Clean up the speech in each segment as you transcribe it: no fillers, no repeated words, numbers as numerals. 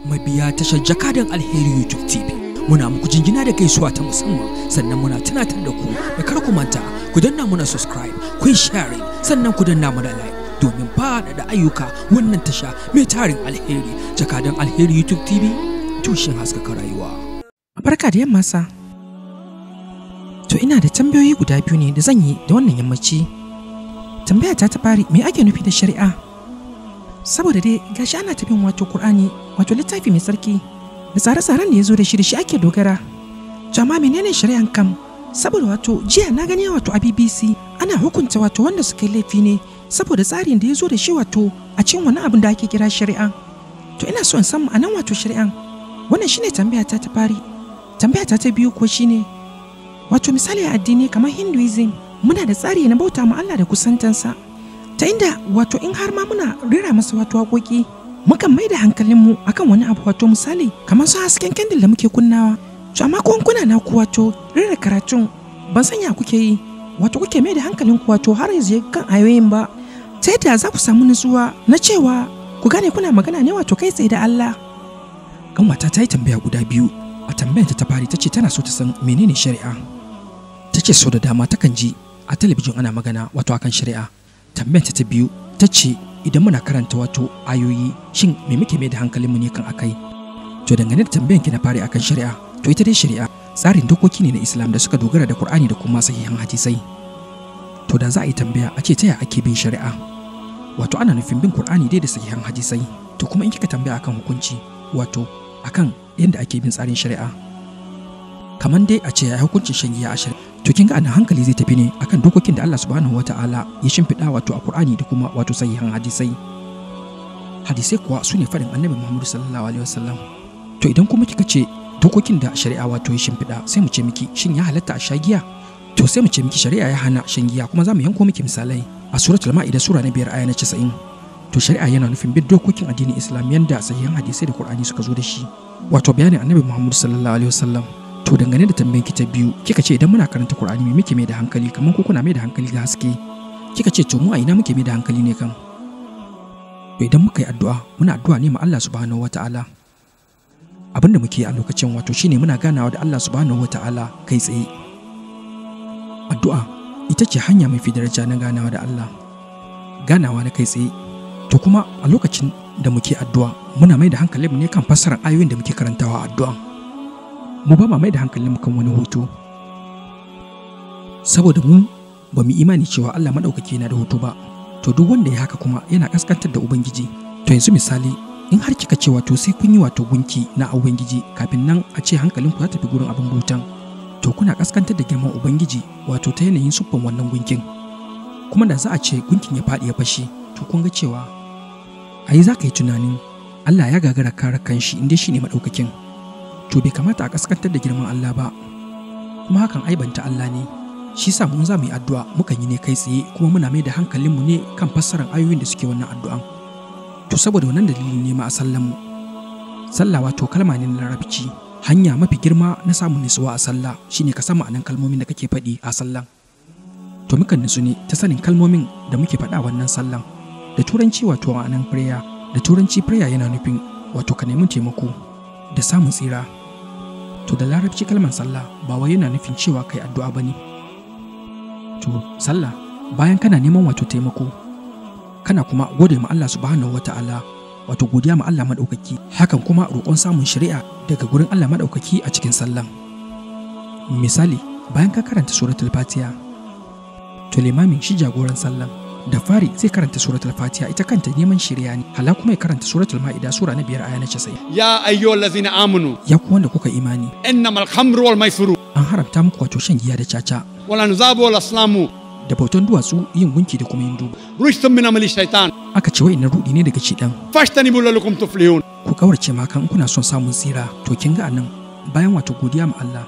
mabiya tashar Jakadan Alheri YouTube TV. Muna muku jinjina da gaisuwa ta musamman, sannan muna tunatar da ku da kar ku manta ku danna muna subscribe, ku yi sharing, sannan ku danna muna like domin faɗaɗa ayyuka wannan tasha mai tarin alheri. Jakadan Alheri YouTube TV, tushen haskaka rayuwa. Barka da yamma sa. To ina da tambayoyi guda biyu ne da zan yi da wannan yammaci. Tambaya ta fari, me ake nufi da shari'a? Saboda dai gashi ana tafin wato Qur'ani, wato littafi mai tsarki da tsare-tsaren da ya zo da shi ake dogara. To amma menene shari'an kam? Saboda wato jiya na gani wato a BBC ana hukunta wato wanda suka yi laifi ne saboda tsarin da ya zo da shi wato a cikin wani abin da ake kira shari'a. To ina so in san ma'anan wato shari'an. Wannan shine tambaya ta fari. Tambaya ta biyu ko shine wato misali a addini kamar Hinduism muna da tsari na bauta ma Allah da kusantansa, ta inda wato in har ma muna rera masa wato waƙoƙi mukan mai da hankalinmu akan wani abu wato misali kamar su hasken candle da muke kunnawa. To amma ko kuna na ku wato rera karatun ban sanya kuke yi wato kuke mai da hankalinku wato har yanzu kan ayoyin ba, ta yadda za ku samu nutsuwa na cewa ku gane kuna magana ne wato kai tsaye da Allah. Kanwata ta yi tambaya guda biyu. A tambayar ta fari ta ce tana so ta san menene shari'a. Ta ce so da dama takan ji a talabijin ana magana wato akan shari'a. Tambayar ta biyu ta ce idan muna karanta wato ayoyi shin me muke mai da hankalinmu ne kan akai. To dangane da tambayar ki na fari akan shari'a, to ita dai shari'a tsarin dokoki ne na Islam da suka dogara da Qur'ani da kuma sahihan hadisai. To da za a yi tambaya a ce ta ya ake bin shari'a, wato ana nufin bin Qur'ani dai da sahihan hadisai. To kuma in kika tambaya akan hukunci, wato akan yadda ake bin tsarin shari'a, kamar dai a ce ya hukuncin shan giya a shari'a, to kin ga anan hankali zai tafi ne akan dokokin da Allah subhanahu wata'ala ya shimfiɗa wato a Qur'ani da kuma wato sahihan hadisai. Hadisai kuwa su ne faɗin Annabi Muhammad sallallahu alaihi wasallam. To idan kuma kika ce dokokin da shari'a wato ya shimfiɗa, sai mu ce miki shin ya halatta a sha giya? To sai mu ce miki shari'a ya hana shan giya, kuma za mu yanko miki misalai a suratul Ma'ida sura na 5 aya na 90. To shari'a yana nufin bin dokokin addinin Islam yanda sahihan hadisai da Qur'ani suka zo da shi, wato bayanin Annabi Muhammad sallallahu alaihi wasallam. To dangane da tambayan ki ta biyu, kika ce idan muna karanta Qur'ani me muke mai da hankali, kamar ko kuna mai da hankali ga haske. Kika ce to mu a ina muke mai da hankali ne kan? To idan muka yi addu'a, muna addu'a ne ma Allah subhanahu wata'ala. Abinda muke a lokacin wato shine muna ganawa da Allah subhanahu wata'ala kai tsaye. Addu'a ita ce hanya mafi daraja na ganawa da Allah, ganawa na kai tsaye. To kuma a lokacin da muke addu'a muna mai da hankalinmu ne kan fassarar ayoyin da muke karantawa a addu'a. Mu ba ma mai da hankalinmu kan wani hoto, saboda mu ba mu imani cewa Allah maɗaukaki yana da hoto ba. To duk wanda ya haka kuma yana kaskantar da Ubangiji. To yanzu misali in har kika ce wato sai kun yi wato gunki na Ubangiji kafin nan a ce hankalinku ya tafi gurin abin bautan, to kuna kaskantar da girman Ubangiji wato ta yanayin siffan wannan gunkin. Kuma da za a ce gunkin ya faɗi ya fashe, to kun ga cewa ai za ka yi tunanin Allah ya gagara kare kanshi inda shi ne maɗaukakin. To bai kamata a kaskantar da girman Allah ba, kuma hakan aibanta Allah ne. Shi sa mun za mu yi addu'a mukan yi ne kai tsaye, kuma muna mai da hankalinmu ne kan fassarar ayoyin da suke wannan addu'an. To saboda wannan dalilin ne ma a sallanmu. Sallah wato kalma ne na Larabci. Hanya mafi girma na samun nutsuwa a sallah shine ka san ma'anan kalmomin da kake faɗi a sallan. To mukan nutsu ne ta sanin kalmomin da muke faɗa wannan sallan. Da turanci wato ma'anan prayer, da turanci prayer yana nufin wato ka nemi taimako da samun tsira. To da Larabci kalmar sallah ba wai yana nufin cewa kai addu'a bane. To sallah bayan kana neman wato taimako, kana kuma gode ma Allah subhanahu wata'ala, wato godiya ma Allah maɗaukaki, hakan kuma roƙon samun shari'a daga gurin Allah maɗaukaki a cikin sallan. Misali bayan ka karanta suratul Fatiha, to limamin shi jagoran sallan da fari zai karanta suratul Fatiha ita kanta neman shari'a ne, hala kuma ya karanta suratul Ma'ida sura na 5 aya na 90. Ya ayyuhallazina amanu, ya ku wanda kuka imani, innamal khamru wal maisiru, an haramta muku wato shan giya da caca, wal anzabu wal aslamu, da bautan duwatsu, yin gunki da kuma yin duba. Rujtun min amali shaitan, aka ce wa'innan rudi ne daga shedan. Fashtanibu lalakum tuflihun, ku kawarce ma kan kuna son samun tsira. To kin ga anan bayan wato godiya ma Allah,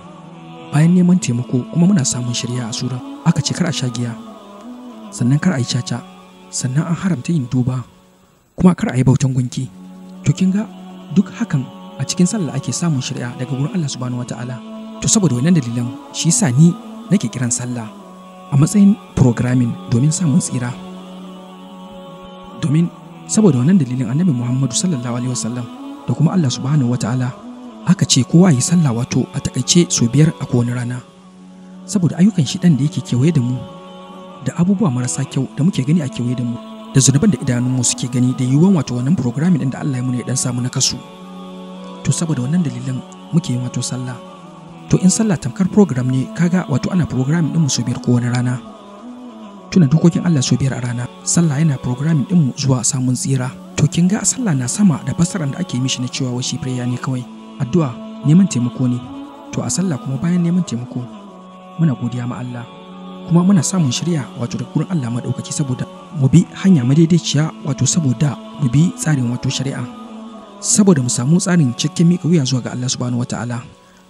bayan neman taimako kuma muna samun shari'a a sura, aka ce kar a sha giya, sannan kar a yi caca, sannan an haramta yin duba, kuma kar a yi bautan gunki. To kin ga duk hakan a cikin sallah ake samun shari'a daga gurin Allah subhanahu wataala. To saboda wannan dalilan shi yasa ni nake kiran sallah a matsayin programming domin samun tsira. Domin saboda wannan dalilin Annabi Muhammadu sallallahu alaihi wasallam da kuma Allah subhanahu wataala aka ce kowa yi sallah wato a takaice so 5 a kowane rana saboda ayyukan shiɗan da yake kewaye da mu da abubuwa marasa kyau da muke gani a kewaye da mu da zunuban da idanunmu suke gani da yiwuwan wato wannan programming din da Allah ya muna ya dan samu na kasu to saboda wannan dalilan muke yin wato sallah to in sallah tamkar program ne kaga wato ana programming din mu so 5 kowane rana tuna dokokin Allah so 5 a rana sallah yana programming din mu zuwa samun tsira to kin ga sallah na sama da fasaran da ake mishi na cewa washi prayer ne kawai addu'a neman taimako ne to a sallah kuma bayan neman taimako muna godiya ma Allah kuma muna samun shari'a wato da gurin Allah madaukaki saboda mu bi hanya madaidaiciya wato saboda mu bi tsarin wato shari'a saboda mu samu tsarin cikakken mika wuya zuwa ga Allah subhanahu wataala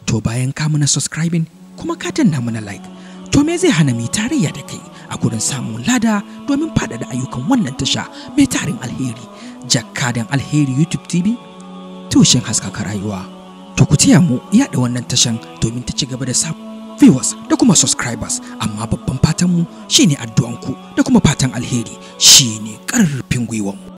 to bayan ka muna subscribing kuma ka danna muna like to me zai hana mu tarayya da kai a gurin samun lada domin faɗaɗa ayyukan wannan tasha mai tarin alheri jakkadan alheri YouTube TV tushen haskaka rayuwa to ku taya mu yaɗa wannan tashan domin ta ci gaba da samun viewers da kuma subscribers amma babban fatan mu shine addu'anku da kuma fatan alheri shine ƙarfin gwiwanmu